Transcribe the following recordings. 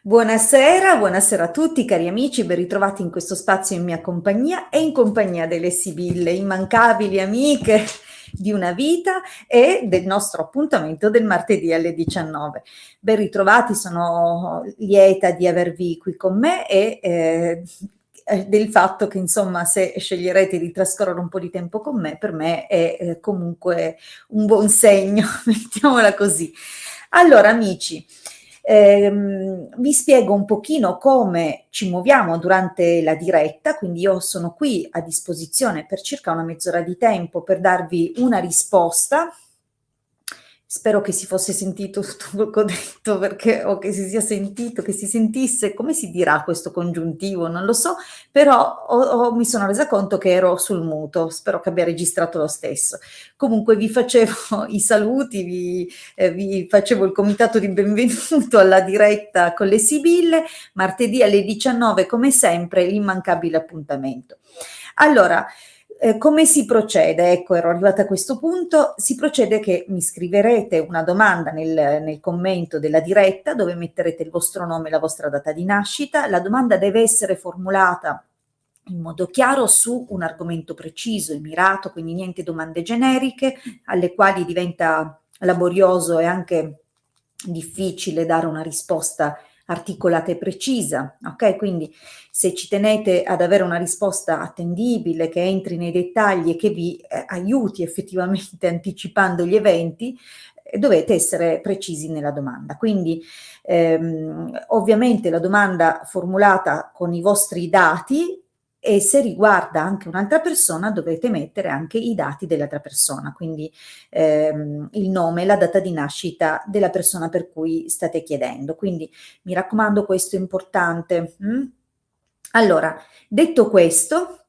Buonasera, buonasera a tutti cari amici, ben ritrovati in questo spazio in mia compagnia e in compagnia delle Sibille, immancabili amiche di una vita e del nostro appuntamento del martedì alle 19. Ben ritrovati, sono lieta di avervi qui con me e del fatto che insomma se sceglierete di trascorrere un po' di tempo con me, per me è comunque un buon segno, mettiamola così. Allora amici, vi spiego un pochino come ci muoviamo durante la diretta, quindi io sono qui a disposizione per circa una mezz'ora di tempo per darvi una risposta. Spero che si fosse sentito tutto quello che ho detto perché, o che si sia sentito, che si sentisse, come si dirà questo congiuntivo, non lo so, però mi sono resa conto che ero sul muto, spero che abbia registrato lo stesso. Comunque vi facevo i saluti, vi facevo il comitato di benvenuto alla diretta con le Sibille, martedì alle 19 come sempre, l'immancabile appuntamento. Allora, come si procede? Ecco, ero arrivata a questo punto. Si procede che mi scriverete una domanda nel commento della diretta dove metterete il vostro nome e la vostra data di nascita. La domanda deve essere formulata in modo chiaro su un argomento preciso e mirato, quindi niente domande generiche alle quali diventa laborioso e anche difficile dare una risposta articolata e precisa, ok? Quindi se ci tenete ad avere una risposta attendibile, che entri nei dettagli e che vi aiuti effettivamente anticipando gli eventi, dovete essere precisi nella domanda. Quindi ovviamente la domanda formulata con i vostri dati e se riguarda anche un'altra persona dovete mettere anche i dati dell'altra persona, quindi il nome e la data di nascita della persona per cui state chiedendo. Quindi mi raccomando, questo è importante. Allora, detto questo,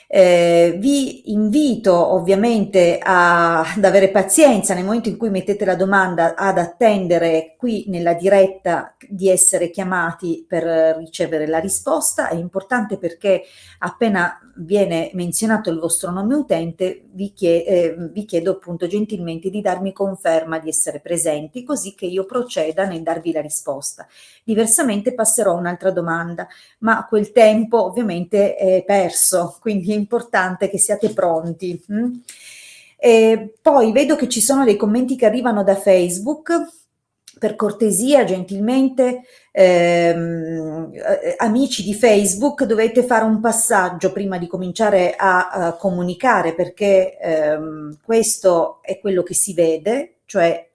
vi invito ovviamente ad avere pazienza nel momento in cui mettete la domanda, ad attendere qui nella diretta di essere chiamati per ricevere la risposta. È importante perché appena viene menzionato il vostro nome utente vi chiedo appunto gentilmente di darmi conferma di essere presenti così che io proceda nel darvi la risposta. Diversamente passerò a un'altra domanda, ma quel tempo ovviamente è perso, quindi è importante che siate pronti. E poi vedo che ci sono dei commenti che arrivano da Facebook. Per cortesia, gentilmente, amici di Facebook, dovete fare un passaggio prima di cominciare a comunicare, perché questo è quello che si vede, cioè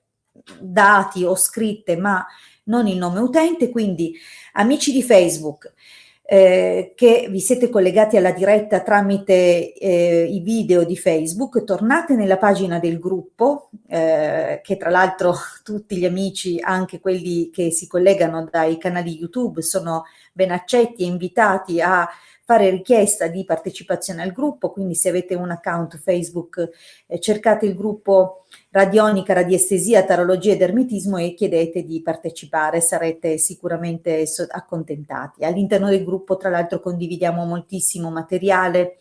dati o scritte, ma non il nome utente. Quindi, amici di Facebook, che vi siete collegati alla diretta tramite i video di Facebook, tornate nella pagina del gruppo, che tra l'altro tutti gli amici, anche quelli che si collegano dai canali YouTube, sono ben accetti e invitati a fare richiesta di partecipazione al gruppo, quindi se avete un account Facebook cercate il gruppo Radionica, Radiestesia, Tarologia ed Ermetismo e chiedete di partecipare, sarete sicuramente accontentati. All'interno del gruppo tra l'altro condividiamo moltissimo materiale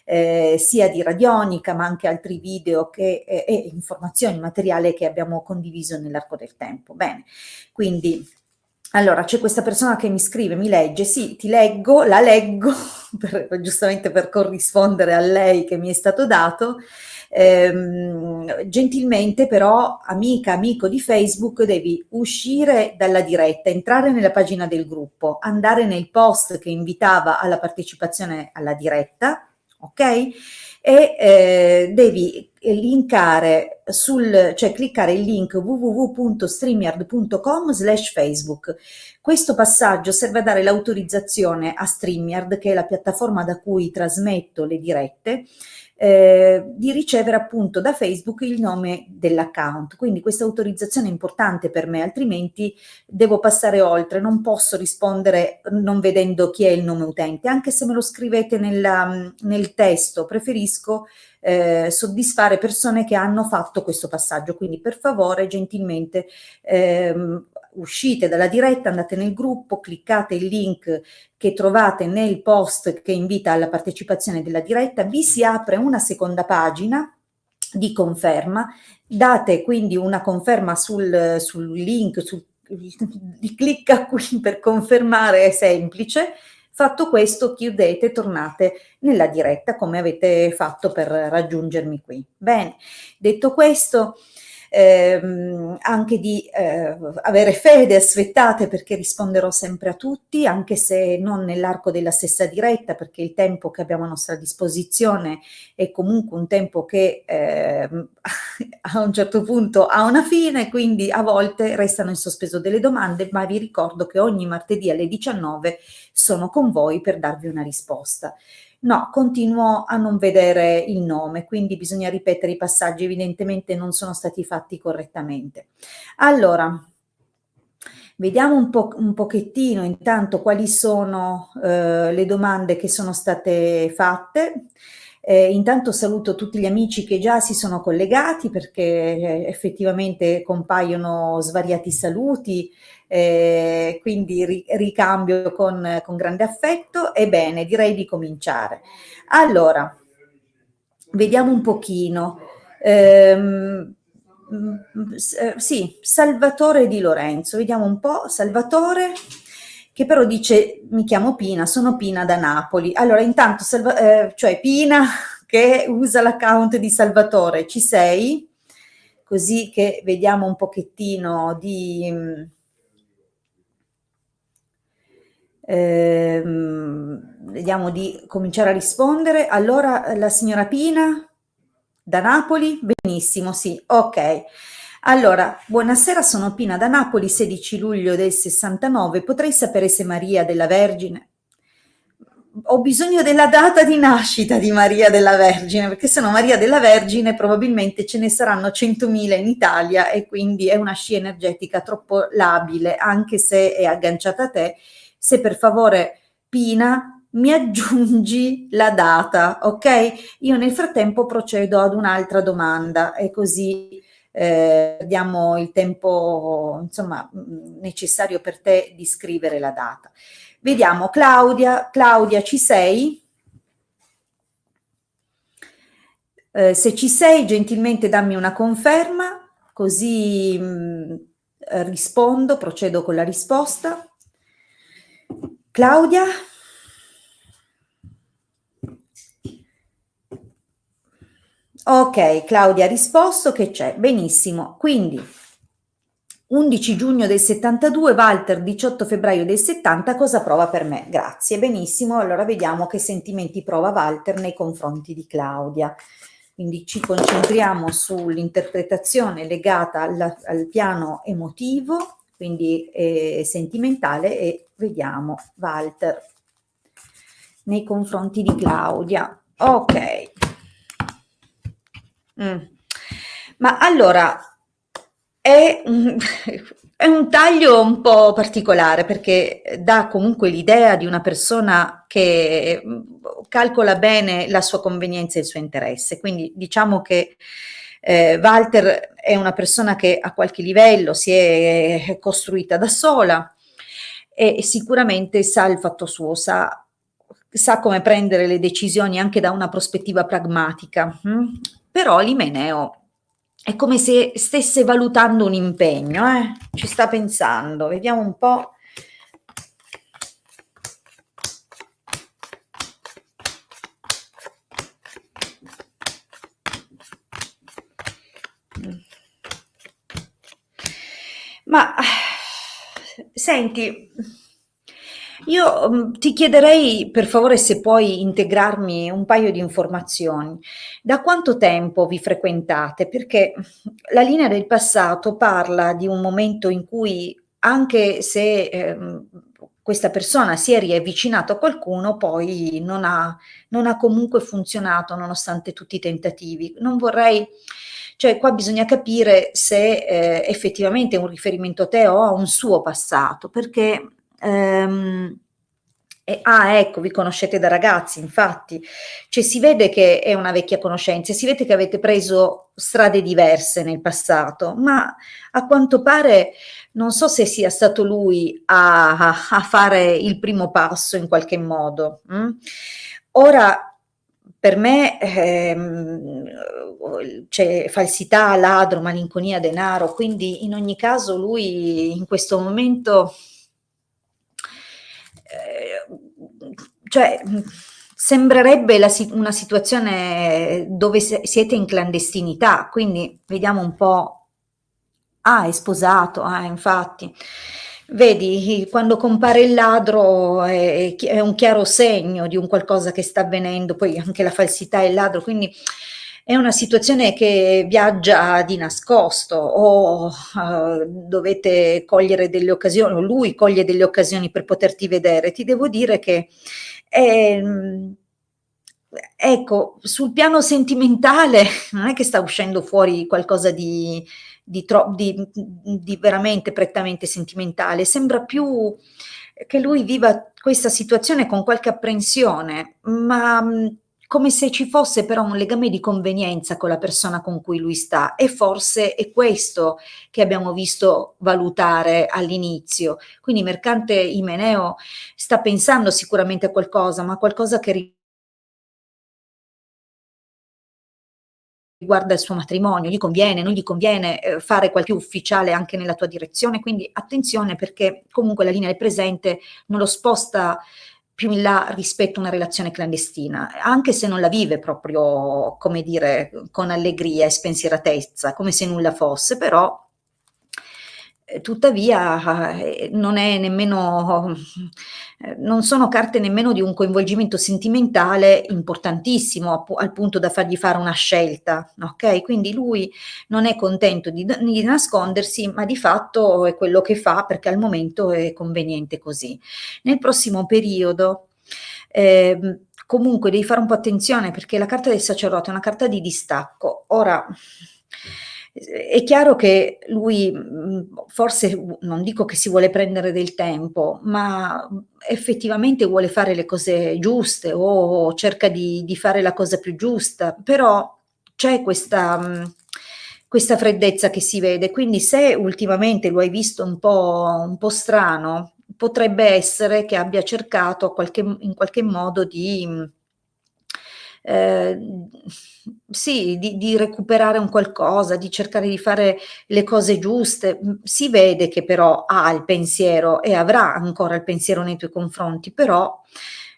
sia di radionica ma anche altri video e informazioni, materiale che abbiamo condiviso nell'arco del tempo. Bene, quindi allora c'è questa persona che mi scrive, mi legge, sì, ti leggo, la leggo giustamente per corrispondere a lei che mi è stato dato. Gentilmente però, amica, amico di Facebook, devi uscire dalla diretta, entrare nella pagina del gruppo, andare nel post che invitava alla partecipazione alla diretta, ok? E devi linkare cioè cliccare il link www.streamyard.com/Facebook. Questo passaggio serve a dare l'autorizzazione a StreamYard, che è la piattaforma da cui trasmetto le dirette, di ricevere appunto da Facebook il nome dell'account. Quindi questa autorizzazione è importante per me, altrimenti devo passare oltre, non posso rispondere non vedendo chi è il nome utente, anche se me lo scrivete nel testo, preferisco soddisfare persone che hanno fatto questo passaggio. Quindi per favore, gentilmente, uscite dalla diretta, andate nel gruppo, cliccate il link che trovate nel post che invita alla partecipazione della diretta, vi si apre una seconda pagina di conferma, date quindi una conferma sul link, di clicca qui per confermare è semplice. Fatto questo, chiudete e tornate nella diretta come avete fatto per raggiungermi qui. Bene, detto questo, anche di avere fede, aspettate perché risponderò sempre a tutti, anche se non nell'arco della stessa diretta, perché il tempo che abbiamo a nostra disposizione è comunque un tempo che a un certo punto ha una fine, quindi a volte restano in sospeso delle domande, ma vi ricordo che ogni martedì alle 19 sono con voi per darvi una risposta. No, continuo a non vedere il nome, quindi bisogna ripetere i passaggi, evidentemente non sono stati fatti correttamente. Allora, vediamo un pochettino intanto quali sono le domande che sono state fatte. Intanto saluto tutti gli amici che già si sono collegati perché effettivamente compaiono svariati saluti, quindi ricambio con grande affetto. Ebbene, direi di cominciare. Allora, vediamo un pochino. Sì, Salvatore Di Lorenzo, vediamo un po', Salvatore, che però dice, mi chiamo Pina, sono Pina da Napoli. Allora, intanto, cioè Pina che usa l'account di Salvatore, ci sei? Così che vediamo un pochettino di... vediamo di cominciare a rispondere. Allora, la signora Pina da Napoli? Benissimo, sì, ok. Allora, buonasera, sono Pina da Napoli, 16 luglio del 69. Potrei sapere se Maria della Vergine... Ho bisogno della data di nascita di Maria della Vergine, perché se no Maria della Vergine probabilmente ce ne saranno 100.000 in Italia e quindi è una scia energetica troppo labile, anche se è agganciata a te. Se per favore, Pina, mi aggiungi la data, ok? Io nel frattempo procedo ad un'altra domanda e così diamo il tempo, insomma, necessario per te di scrivere la data. Vediamo, Claudia, ci sei? Se ci sei, gentilmente dammi una conferma, così rispondo, procedo con la risposta. Claudia? Ok, Claudia ha risposto che c'è, benissimo. Quindi 11 giugno del 72, Walter 18 febbraio del 70, cosa prova per me? Grazie, benissimo. Allora vediamo che sentimenti prova Walter nei confronti di Claudia. Quindi ci concentriamo sull'interpretazione legata al piano emotivo, quindi sentimentale, e vediamo Walter nei confronti di Claudia. Ok. Ma allora, è è un taglio un po' particolare perché dà comunque l'idea di una persona che calcola bene la sua convenienza e il suo interesse. Quindi diciamo che Walter è una persona che a qualche livello si è costruita da sola e sicuramente sa il fatto suo, sa come prendere le decisioni anche da una prospettiva pragmatica. Però l'Imeneo è come se stesse valutando un impegno, ci sta pensando. Vediamo un po'. Ma senti, io ti chiederei per favore se puoi integrarmi un paio di informazioni. Da quanto tempo vi frequentate? Perché la linea del passato parla di un momento in cui, anche se questa persona si è riavvicinata a qualcuno, poi non ha comunque funzionato nonostante tutti i tentativi. Non vorrei, cioè qua bisogna capire se effettivamente è un riferimento a te o a un suo passato, perché ecco, vi conoscete da ragazzi, infatti, cioè si vede che è una vecchia conoscenza, si vede che avete preso strade diverse nel passato, ma a quanto pare non so se sia stato lui a fare il primo passo in qualche modo. Ora, per me, c'è falsità, ladro, malinconia, denaro, quindi in ogni caso lui in questo momento, cioè, sembrerebbe una situazione dove siete in clandestinità, quindi vediamo un po'. Ah, è sposato, ah, infatti. Vedi, quando compare il ladro è un chiaro segno di un qualcosa che sta avvenendo, poi anche la falsità e il ladro, quindi è una situazione che viaggia di nascosto o dovete cogliere delle occasioni, o lui coglie delle occasioni per poterti vedere. Ti devo dire che, ehm, ecco, sul piano sentimentale non è che sta uscendo fuori qualcosa di veramente prettamente sentimentale, sembra più che lui viva questa situazione con qualche apprensione, ma, come se ci fosse però un legame di convenienza con la persona con cui lui sta e forse è questo che abbiamo visto valutare all'inizio. Quindi mercante Imeneo sta pensando sicuramente a qualcosa, ma qualcosa che riguarda il suo matrimonio, gli conviene, non gli conviene, fare qualche ufficiale anche nella tua direzione, quindi attenzione perché comunque la linea del presente non lo sposta più in là rispetto a una relazione clandestina, anche se non la vive proprio, come dire, con allegria e spensieratezza, come se nulla fosse, però tuttavia, non è nemmeno non sono carte nemmeno di un coinvolgimento sentimentale importantissimo, al punto da fargli fare una scelta, okay, quindi lui non è contento di nascondersi, ma di fatto è quello che fa perché al momento è conveniente così. Nel prossimo periodo, comunque devi fare un po' attenzione perché la carta del sacerdote è una carta di distacco. Ora, è chiaro che lui, forse non dico che si vuole prendere del tempo, ma, effettivamente vuole fare le cose giuste o cerca di fare la cosa più giusta, però c'è questa freddezza che si vede. Quindi se ultimamente lo hai visto un po' strano, potrebbe essere che abbia cercato in qualche modo ehm, sì, di recuperare un qualcosa, di cercare di fare le cose giuste. Si vede che però ha il pensiero e avrà ancora il pensiero nei tuoi confronti, però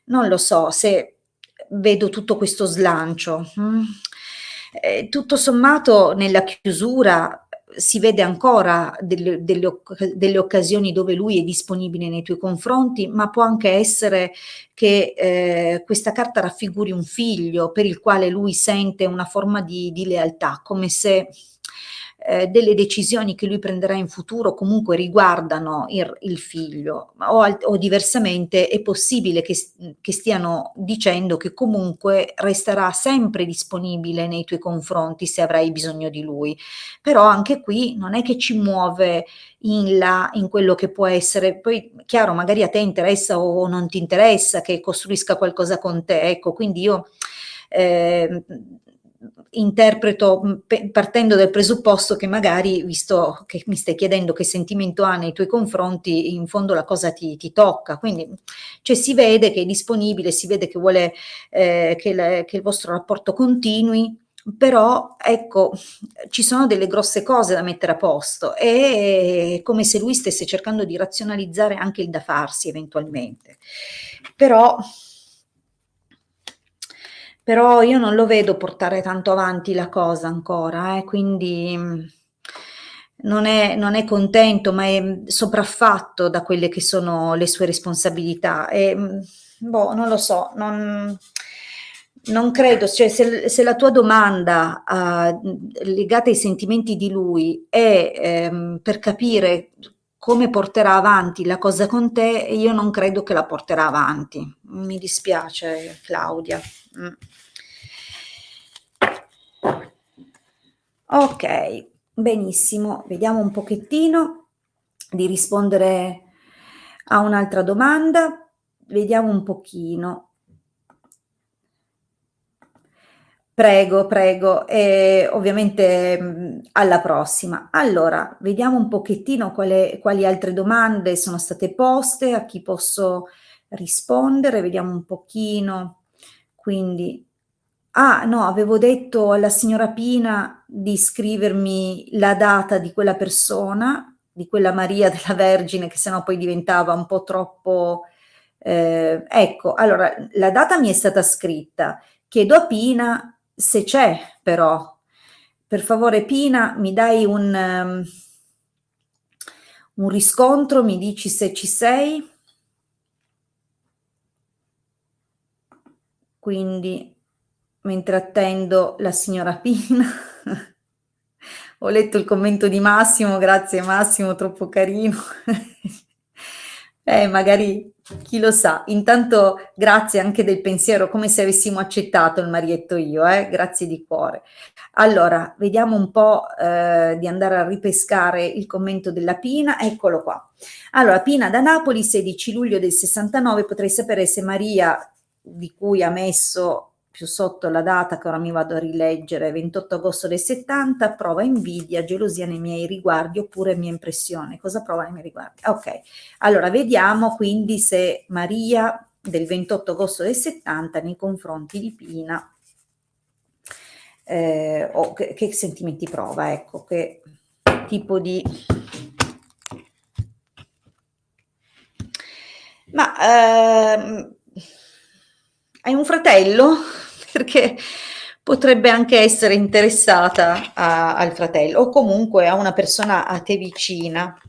non lo so se vedo tutto questo slancio. Tutto sommato nella chiusura si vede ancora delle occasioni dove lui è disponibile nei tuoi confronti, ma può anche essere che, questa carta raffiguri un figlio per il quale lui sente una forma di lealtà, come se, delle decisioni che lui prenderà in futuro comunque riguardano il figlio, ma o diversamente è possibile che stiano dicendo che comunque resterà sempre disponibile nei tuoi confronti se avrai bisogno di lui. Però anche qui non è che ci muove in là, in quello che può essere poi chiaro, magari a te interessa o non ti interessa che costruisca qualcosa con te, ecco, quindi io, ehm, interpreto, partendo dal presupposto che magari, visto che mi stai chiedendo che sentimento ha nei tuoi confronti, in fondo la cosa ti tocca. Quindi, cioè si vede che è disponibile, si vede che vuole, che il vostro rapporto continui, però ecco, ci sono delle grosse cose da mettere a posto, è come se lui stesse cercando di razionalizzare anche il da farsi eventualmente. Però però io non lo vedo portare tanto avanti la cosa ancora, quindi, non è contento, ma è, sopraffatto da quelle che sono le sue responsabilità e, boh, non lo so, non credo, cioè se la tua domanda, legata ai sentimenti di lui è, per capire come porterà avanti la cosa con te, io non credo che la porterà avanti. Mi dispiace Claudia. Mh. Okay, benissimo. Vediamo un pochettino di rispondere a un'altra domanda. Vediamo un pochino. Prego, prego, ovviamente, alla prossima. Allora, vediamo un pochettino quali altre domande sono state poste, a chi posso rispondere, vediamo un pochino. Quindi Ah, no, avevo detto alla signora Pina di scrivermi la data di quella persona, di quella Maria della Vergine, che sennò poi diventava un po' troppo. Ecco, allora la data mi è stata scritta. Chiedo a Pina se c'è, però. Per favore, Pina, mi dai un riscontro, mi dici se ci sei? Quindi, mentre attendo la signora Pina, ho letto il commento di Massimo, grazie Massimo, troppo carino. Magari, chi lo sa. Intanto grazie anche del pensiero, come se avessimo accettato il marietto io, grazie di cuore. Allora, vediamo un po' di andare a ripescare il commento della Pina, eccolo qua. Allora, Pina da Napoli, 16 luglio del 69, potrei sapere se Maria, di cui ha messo più sotto la data che ora mi vado a rileggere, 28 agosto del 70, prova invidia, gelosia nei miei riguardi oppure mia impressione. Cosa prova nei miei riguardi? Ok, allora vediamo quindi se Maria del 28 agosto del 70 nei confronti di Pina che sentimenti prova, ecco, che tipo di. Ma hai un fratello? Perché potrebbe anche essere interessata al fratello o comunque a una persona a te vicina.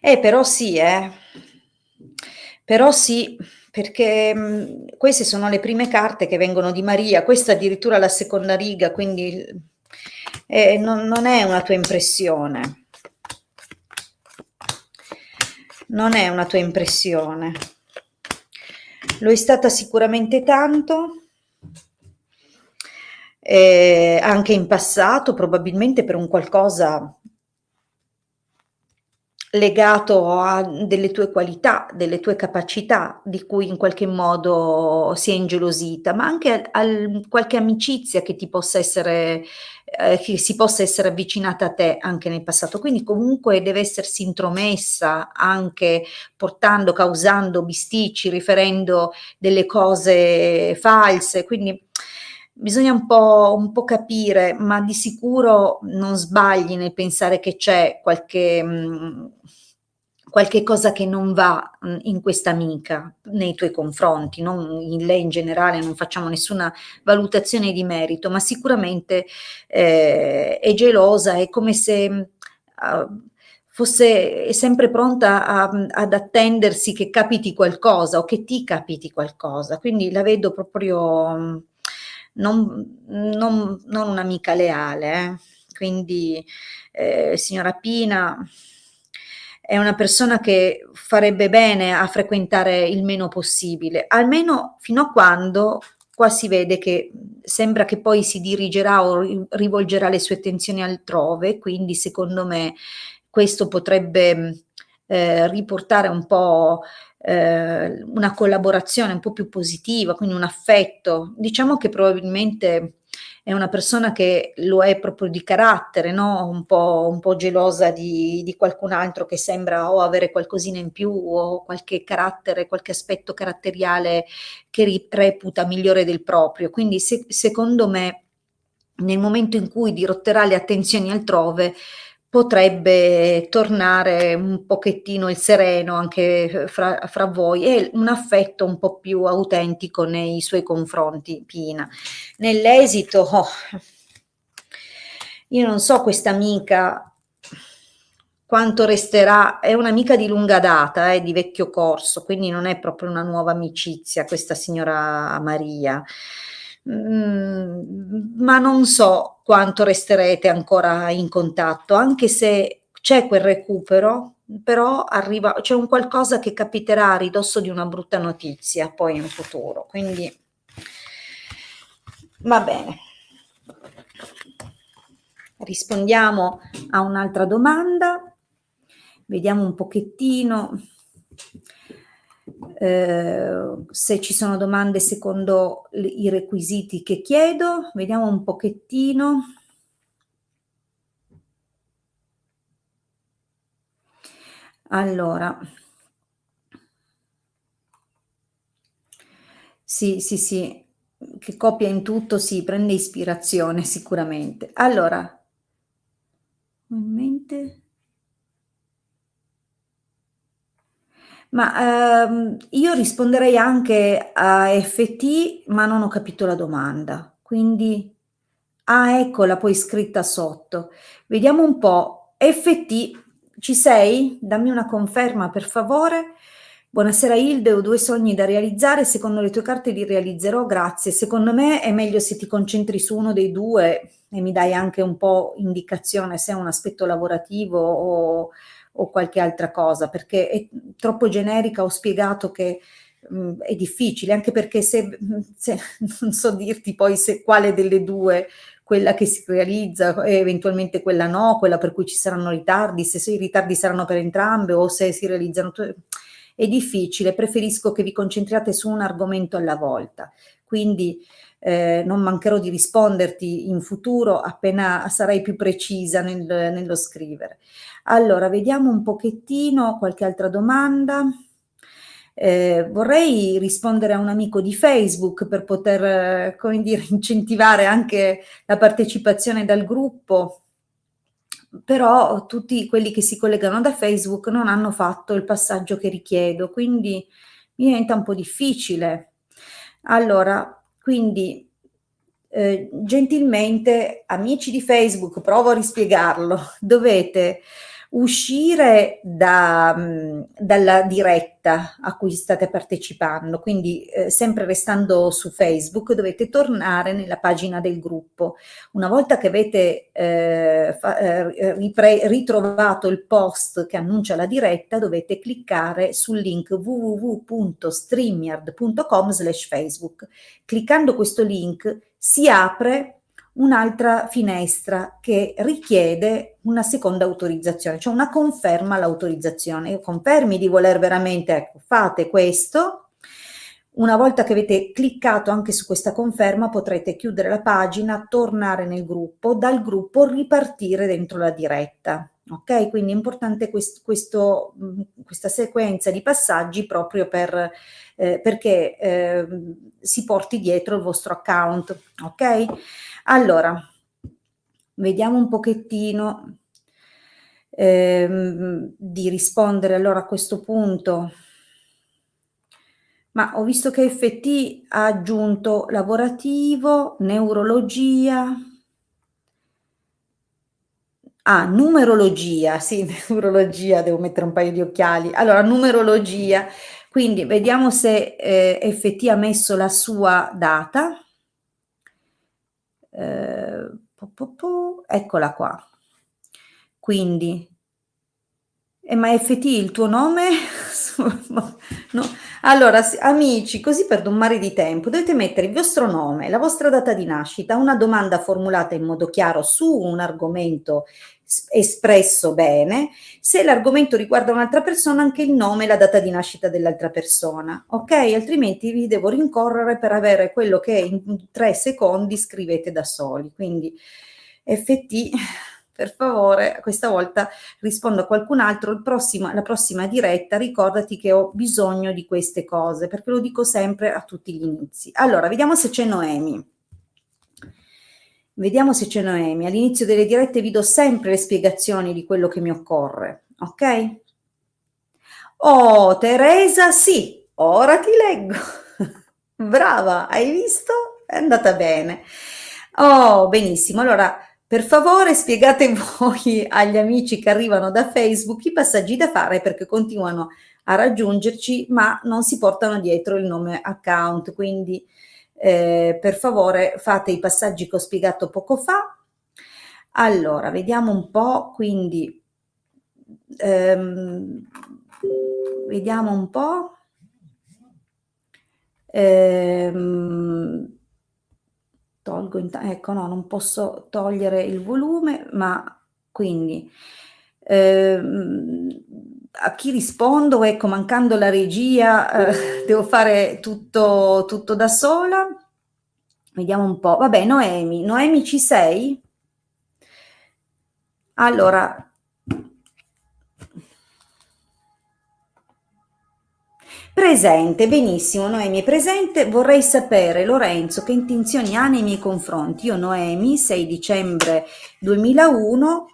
Però sì, però sì, perché queste sono le prime carte che vengono di Maria, questa addirittura la seconda riga, quindi non è una tua impressione. Non è una tua impressione. Lo è stata sicuramente tanto, anche in passato, probabilmente per un qualcosa legato a delle tue qualità, delle tue capacità, di cui in qualche modo si è ingelosita, ma anche qualche amicizia che ti possa essere che si possa essere avvicinata a te anche nel passato. Quindi comunque deve essersi intromessa, anche causando bisticci, riferendo delle cose false, quindi bisogna un po' capire, ma di sicuro non sbagli nel pensare che c'è qualche cosa che non va in questa amica nei tuoi confronti, non in lei in generale, non facciamo nessuna valutazione di merito, ma sicuramente è gelosa, è come se fosse è sempre pronta ad attendersi che capiti qualcosa o che ti capiti qualcosa. Quindi la vedo proprio non un'amica leale. Quindi, signora Pina è una persona che farebbe bene a frequentare il meno possibile, almeno fino a quando qua si vede che sembra che poi si dirigerà o rivolgerà le sue attenzioni altrove, quindi secondo me questo potrebbe riportare un po' una collaborazione un po' più positiva, quindi un affetto. Diciamo che probabilmente è una persona che lo è proprio di carattere, no? Un po' gelosa di qualcun altro che sembra o avere qualcosina in più o qualche carattere, qualche aspetto caratteriale che reputa migliore del proprio. Quindi secondo me nel momento in cui dirotterà le attenzioni altrove potrebbe tornare un pochettino il sereno anche fra voi e un affetto un po' più autentico nei suoi confronti, Pina. Nell'esito, io non so questa amica quanto resterà, è un'amica di lunga data, di vecchio corso, quindi non è proprio una nuova amicizia questa signora Maria. Ma non so quanto resterete ancora in contatto, anche se c'è quel recupero, però c'è un qualcosa che capiterà a ridosso di una brutta notizia poi in futuro, quindi va bene. Rispondiamo a un'altra domanda, vediamo un pochettino se ci sono domande secondo i requisiti che chiedo, vediamo un pochettino. Allora, Sì, sì, sì, che copia in tutto, sì, prende ispirazione sicuramente. Allora, ho in mente ma, io risponderei anche a FT, ma non ho capito la domanda. Quindi ah, eccola poi scritta sotto. Vediamo un po'. FT, ci sei? Dammi una conferma per favore. Buonasera Hilde, ho 2 sogni da realizzare, secondo le tue carte li realizzerò, grazie. Secondo me è meglio se ti concentri su uno dei 2 e mi dai anche un po' indicazione se è un aspetto lavorativo o qualche altra cosa, perché è troppo generica, ho spiegato che è difficile, anche perché se non so dirti poi se quale delle 2 quella che si realizza e eventualmente quella no, quella per cui ci saranno ritardi, se i ritardi saranno per entrambe o se si realizzano è difficile, preferisco che vi concentriate su un argomento alla volta. Quindi non mancherò di risponderti in futuro appena sarai più precisa nello scrivere. Allora, vediamo un pochettino qualche altra domanda. Vorrei rispondere a un amico di Facebook per poter, come dire, incentivare anche la partecipazione dal gruppo, però tutti quelli che si collegano da Facebook non hanno fatto il passaggio che richiedo, quindi mi diventa un po' difficile. Allora, quindi gentilmente, amici di Facebook, provo a rispiegarlo, dovete uscire dalla diretta a cui state partecipando, quindi sempre restando su Facebook dovete tornare nella pagina del gruppo. Una volta che avete ritrovato il post che annuncia la diretta, dovete cliccare sul link www.streamyard.com/facebook. Cliccando questo link si apre un'altra finestra che richiede una seconda autorizzazione, cioè una conferma all'autorizzazione. Confermi di voler veramente, ecco, fate questo. Una volta che avete cliccato anche su questa conferma potrete chiudere la pagina, tornare nel gruppo, dal gruppo ripartire dentro la diretta. Ok? Quindi è importante questa sequenza di passaggi proprio perché si porti dietro il vostro account. Ok? Allora, vediamo un pochettino di rispondere allora a questo punto. Ma ho visto che FT ha aggiunto lavorativo, neurologia. Ah, numerologia, sì, neurologia, devo mettere un paio di occhiali. Allora, numerologia, quindi vediamo se FT ha messo la sua data. Eccola qua. Quindi ma FT il tuo nome? No. Allora, amici, così perdo un mare di tempo, dovete mettere il vostro nome, la vostra data di nascita, una domanda formulata in modo chiaro su un argomento espresso bene. Se l'argomento riguarda un'altra persona, anche il nome e la data di nascita dell'altra persona, ok? Altrimenti vi devo rincorrere per avere quello che in 3 secondi scrivete da soli. Quindi FT, per favore, questa volta rispondo a qualcun altro, la prossima diretta ricordati che ho bisogno di queste cose, perché lo dico sempre a tutti gli inizi. Allora, vediamo se c'è Noemi. Vediamo se c'è Noemi. All'inizio delle dirette vi do sempre le spiegazioni di quello che mi occorre, ok? Oh, Teresa, sì, ora ti leggo. Brava, hai visto? È andata bene. Oh, benissimo. Allora, per favore spiegate voi agli amici che arrivano da Facebook i passaggi da fare perché continuano a raggiungerci, ma non si portano dietro il nome account. Quindi, per favore, fate i passaggi che ho spiegato poco fa. Allora, vediamo un po', quindi Ehm, vediamo un po'. Ehm, ecco, no, non posso togliere il volume, ma quindi ehm, a chi rispondo? Ecco, mancando la regia, devo fare tutto da sola. Vediamo un po'. Vabbè, Noemi, Noemi ci sei? Allora, Presente, benissimo, Noemi è presente. Vorrei sapere, Lorenzo, che intenzioni ha nei miei confronti. Io, Noemi, 6 dicembre 2001,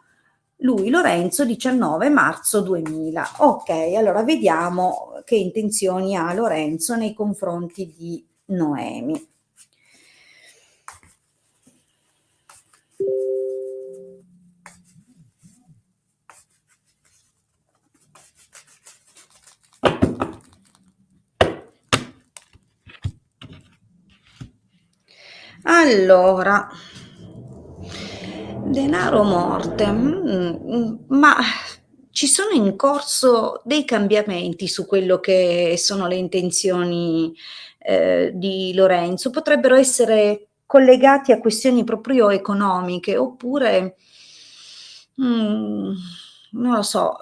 lui, Lorenzo, 19 marzo 2000. Ok, allora vediamo che intenzioni ha Lorenzo nei confronti di Noemi. Allora, denaro morte, ma ci sono in corso dei cambiamenti su quello che sono le intenzioni di Lorenzo, potrebbero essere collegati a questioni proprio economiche oppure non lo so,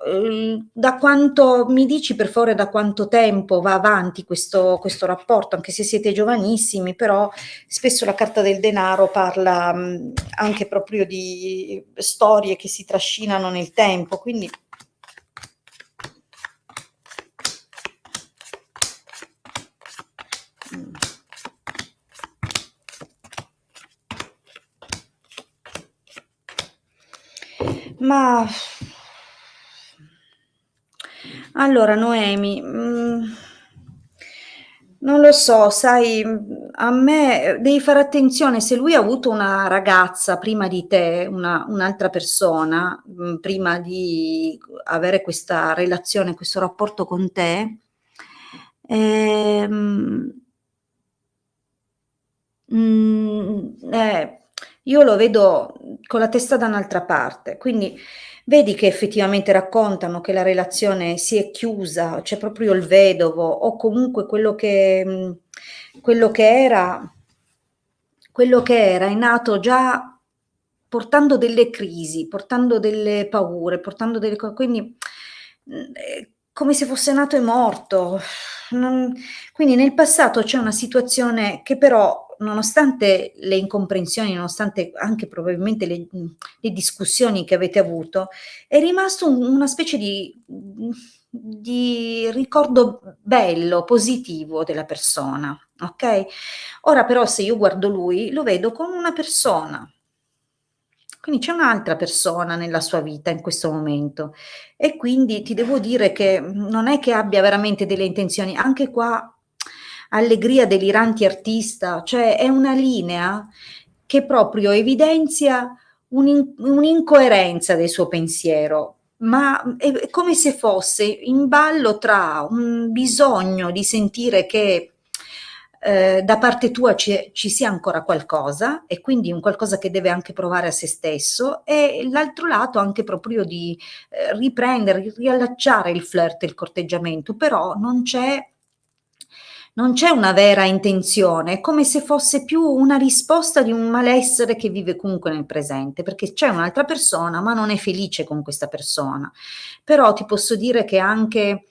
da quanto mi dici per favore da quanto tempo va avanti questo rapporto, anche se siete giovanissimi, però spesso la carta del denaro parla anche proprio di storie che si trascinano nel tempo, quindi mm. Ma allora Noemi, non lo so, sai, a me devi fare attenzione, se lui ha avuto una ragazza prima di te, un'altra persona, prima di avere questa relazione, questo rapporto con te, ehm, io lo vedo con la testa da un'altra parte, quindi vedi che effettivamente raccontano che la relazione si è chiusa, c'è proprio il vedovo o comunque quello che era quello che era è nato già portando delle crisi, portando delle paure, portando delle quindi, è come se fosse nato e morto. Non quindi nel passato c'è una situazione che però, nonostante le incomprensioni, nonostante anche probabilmente le discussioni che avete avuto, è rimasto una specie di ricordo bello, positivo della persona, okay? Ora però se io guardo lui, lo vedo come una persona. Quindi c'è un'altra persona nella sua vita in questo momento e quindi ti devo dire che, non è che abbia veramente delle intenzioni anche qua allegria deliranti artista, cioè è una linea che proprio evidenzia un'incoerenza del suo pensiero, ma è come se fosse in ballo tra un bisogno di sentire che da parte tua ci sia ancora qualcosa e quindi un qualcosa che deve anche provare a se stesso e l'altro lato anche proprio di riprendere, riallacciare il flirt, il corteggiamento, però non c'è una vera intenzione, è come se fosse più una risposta di un malessere che vive comunque nel presente, perché c'è un'altra persona, ma non è felice con questa persona. Però ti posso dire che anche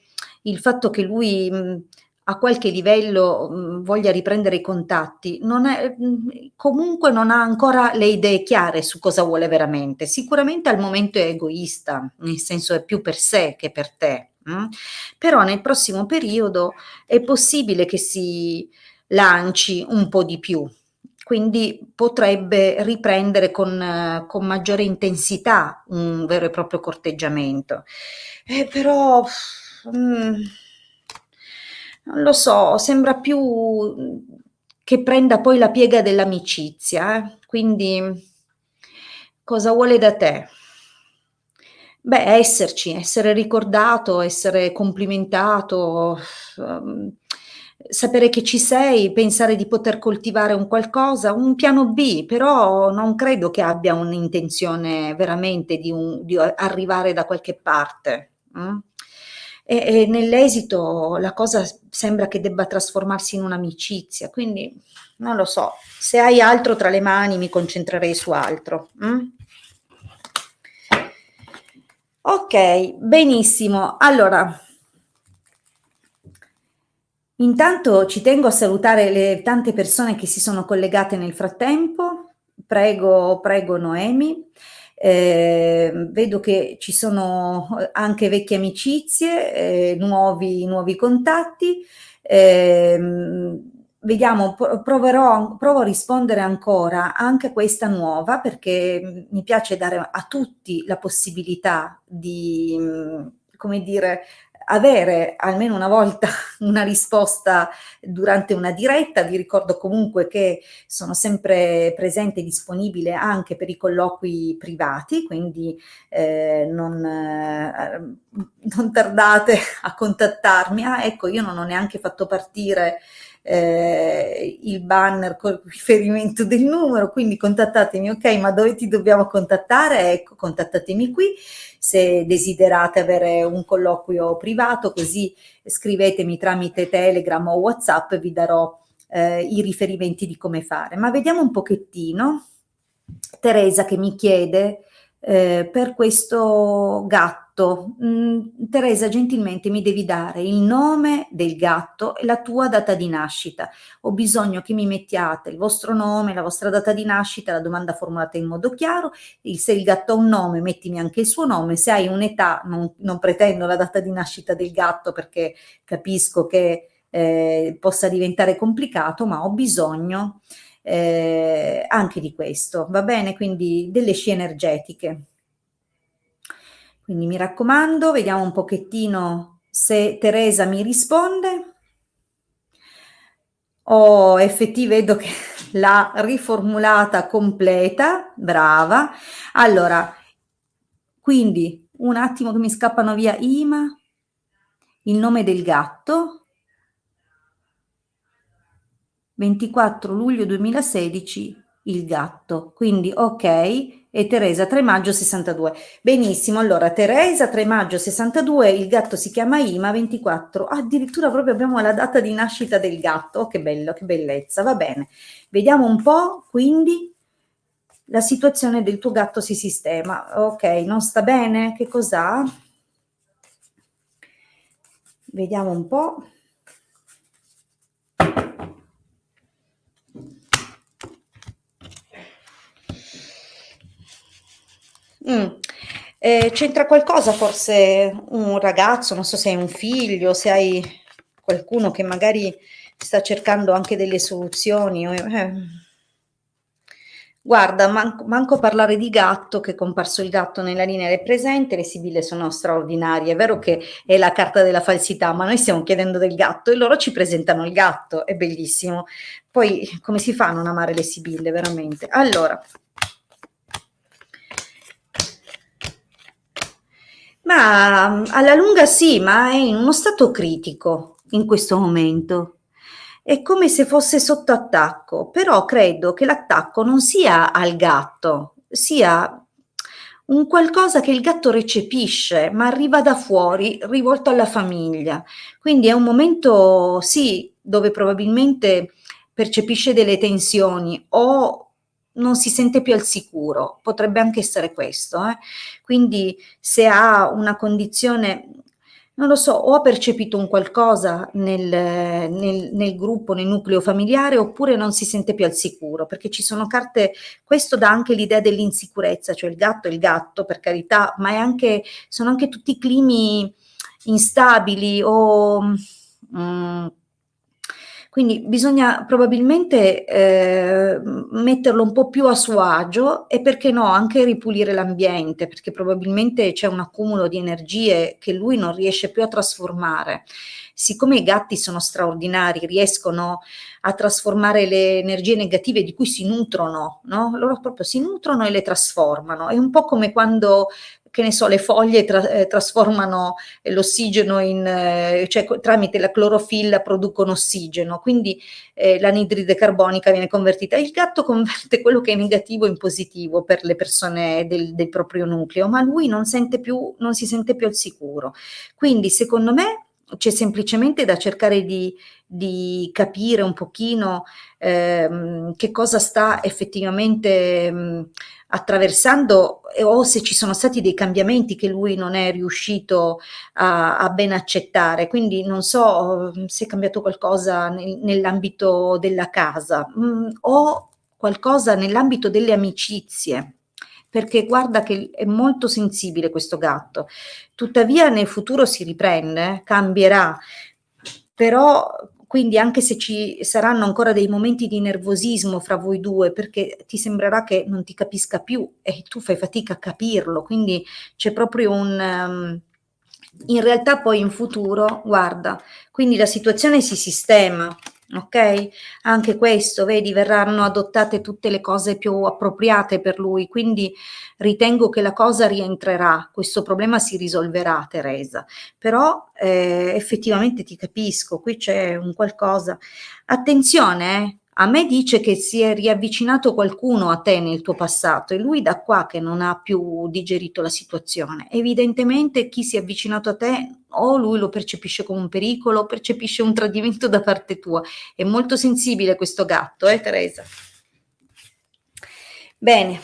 il fatto che lui, a qualche livello, voglia riprendere i contatti, non è comunque non ha ancora le idee chiare su cosa vuole veramente. Sicuramente al momento è egoista, nel senso è più per sé che per te, però nel prossimo periodo è possibile che si lanci un po' di più, quindi potrebbe riprendere con maggiore intensità un vero e proprio corteggiamento. Però, non lo so, sembra più che prenda poi la piega dell'amicizia, quindi cosa vuole da te? Beh, esserci, essere ricordato, essere complimentato, uhm, sapere che ci sei, pensare di poter coltivare un qualcosa, un piano B, però non credo che abbia un'intenzione veramente di arrivare da qualche parte, e nell'esito la cosa sembra che debba trasformarsi in un'amicizia, quindi non lo so, se hai altro tra le mani mi concentrerei su altro, Ok, benissimo. Allora, intanto ci tengo a salutare le tante persone che si sono collegate nel frattempo. Prego, prego Noemi. Vedo che ci sono anche vecchie amicizie, nuovi contatti. Vediamo, provo a rispondere ancora anche a questa nuova, perché mi piace dare a tutti la possibilità di, come dire, avere almeno una volta una risposta durante una diretta. Vi ricordo comunque che sono sempre presente e disponibile anche per i colloqui privati, quindi non tardate a contattarmi. Ah, ecco, io non ho neanche fatto partire il banner col riferimento del numero, quindi contattatemi. Ok, ma dove ti dobbiamo contattare? Ecco, contattatemi qui se desiderate avere un colloquio privato, così scrivetemi tramite Telegram o WhatsApp, vi darò i riferimenti di come fare. Ma vediamo un pochettino. Teresa che mi chiede per questo gatto. Teresa, gentilmente mi devi dare il nome del gatto e la tua data di nascita. Ho bisogno che mi mettiate il vostro nome, la vostra data di nascita, la domanda formulata in modo chiaro. Se il gatto ha un nome, mettimi anche il suo nome. Se hai un'età, non pretendo la data di nascita del gatto, perché capisco che possa diventare complicato, ma ho bisogno anche di questo, va bene? Quindi delle scie energetiche. Quindi mi raccomando, vediamo un pochettino se Teresa mi risponde. Oh, vedo che l'ha riformulata completa, brava. Allora, quindi un attimo che mi scappano via Ima, il nome del gatto, 24 luglio 2016, il gatto. Quindi ok, e Teresa 3 maggio 62. Benissimo, allora Teresa 3 maggio 62, il gatto si chiama Ima, 24. Addirittura proprio abbiamo la data di nascita del gatto. Oh, che bello, che bellezza, va bene. Vediamo un po', quindi la situazione del tuo gatto si sistema. Ok, non sta bene? Che cos'ha? Vediamo un po'. C'entra qualcosa forse un ragazzo, non so se hai un figlio, se hai qualcuno che magari sta cercando anche delle soluzioni. Guarda, manco parlare di gatto, che è comparso il gatto nella linea del presente, le sibille sono straordinarie. È vero che è la carta della falsità, ma noi stiamo chiedendo del gatto e loro ci presentano il gatto, è bellissimo. Poi come si fa a non amare le sibille, veramente? Allora, ma alla lunga sì, ma è in uno stato critico in questo momento. È come se fosse sotto attacco, però credo che l'attacco non sia al gatto, sia un qualcosa che il gatto recepisce, ma arriva da fuori, rivolto alla famiglia. Quindi è un momento, sì, dove probabilmente percepisce delle tensioni o non si sente più al sicuro, potrebbe anche essere questo, eh. Quindi se ha una condizione, non lo so, o ha percepito un qualcosa nel gruppo, nel nucleo familiare, oppure non si sente più al sicuro, perché ci sono carte, questo dà anche l'idea dell'insicurezza, cioè il gatto è il gatto, per carità, ma è anche, sono anche tutti climi instabili o quindi bisogna probabilmente metterlo un po' più a suo agio e perché no, anche ripulire l'ambiente, perché probabilmente c'è un accumulo di energie che lui non riesce più a trasformare. Siccome i gatti sono straordinari, riescono a trasformare le energie negative di cui si nutrono, no? Loro proprio si nutrono e le trasformano. È un po' come quando, che ne so, le foglie trasformano l'ossigeno cioè tramite la clorofilla producono ossigeno, quindi l'anidride carbonica viene convertita. Il gatto converte quello che è negativo in positivo per le persone del proprio nucleo, ma lui non si sente più al sicuro. Quindi secondo me c'è semplicemente da cercare di capire un pochino che cosa sta effettivamente attraversando o se ci sono stati dei cambiamenti che lui non è riuscito a ben accettare. Quindi non so se è cambiato qualcosa nell'ambito della casa o qualcosa nell'ambito delle amicizie, perché guarda che è molto sensibile questo gatto. Tuttavia nel futuro si riprende, cambierà, però quindi anche se ci saranno ancora dei momenti di nervosismo fra voi due, perché ti sembrerà che non ti capisca più e tu fai fatica a capirlo, quindi c'è proprio in realtà poi in futuro, guarda, quindi la situazione si sistema, ok? Anche questo, vedi, verranno adottate tutte le cose più appropriate per lui, quindi ritengo che la cosa rientrerà, questo problema si risolverà, Teresa. Però effettivamente ti capisco, qui c'è un qualcosa. Attenzione, a me dice che si è riavvicinato qualcuno a te nel tuo passato e lui da qua che non ha più digerito la situazione. Evidentemente chi si è avvicinato a te o lui lo percepisce come un pericolo o percepisce un tradimento da parte tua. È molto sensibile questo gatto, Teresa? Bene.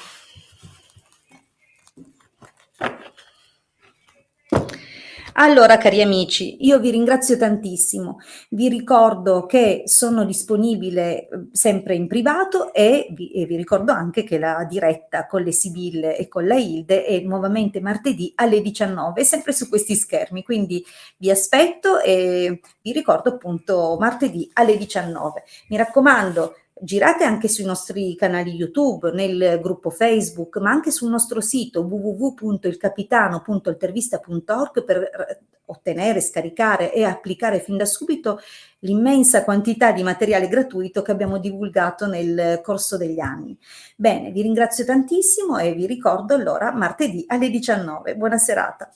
Allora, cari amici, io vi ringrazio tantissimo. Vi ricordo che sono disponibile sempre in privato e vi ricordo anche che la diretta con le Sibille e con la Hilde è nuovamente martedì alle 19, sempre su questi schermi. Quindi vi aspetto e vi ricordo appunto martedì alle 19. Mi raccomando, girate anche sui nostri canali YouTube, nel gruppo Facebook, ma anche sul nostro sito www.ilcapitano.intervista.org per ottenere, scaricare e applicare fin da subito l'immensa quantità di materiale gratuito che abbiamo divulgato nel corso degli anni. Bene, vi ringrazio tantissimo e vi ricordo allora martedì alle 19. Buona serata.